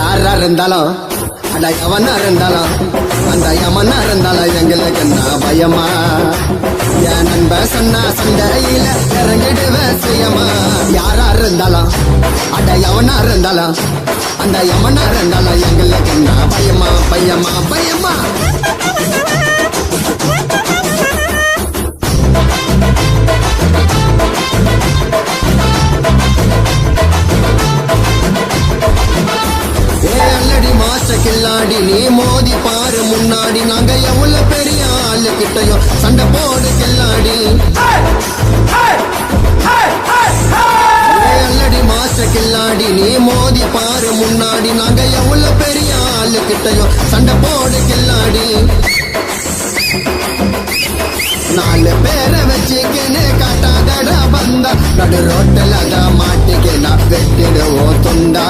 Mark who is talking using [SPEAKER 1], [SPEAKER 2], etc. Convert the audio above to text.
[SPEAKER 1] யாரா இருந்தாலும் அட எவனா இருந்தாலும் அந்த யமனா இருந்தாலும் எங்களுக்கு என்ன பயமா என் நண்ப சொன்னா சண்டையில இறங்கிடுவேன் சுயமா யாரா இருந்தாலும் அட எவனா இருந்தாலும் அந்த யமனா இருந்தாலும் எங்களுக்கு என்ன பயமா பயமா பயமா கில்லாடி நீ மோதி பாரு முன்னாடி நாங்க எவ்வளவு பெரிய ஆளு கிட்டையும் சண்டை போடு கில்லாடி அல்லடி மாச கில்லாடி நீ மோதி பாரு முன்னாடி நாங்க எவ்வளவு பெரிய ஆளு கிட்டையும் சண்டை போடு கில்லாடி நாலு பேரை வச்சுக்கின்னு காட்டாதடா பந்தா நடு ரோட்டில் மாட்டிக்கினா வெட்டிடுவோம் துண்டா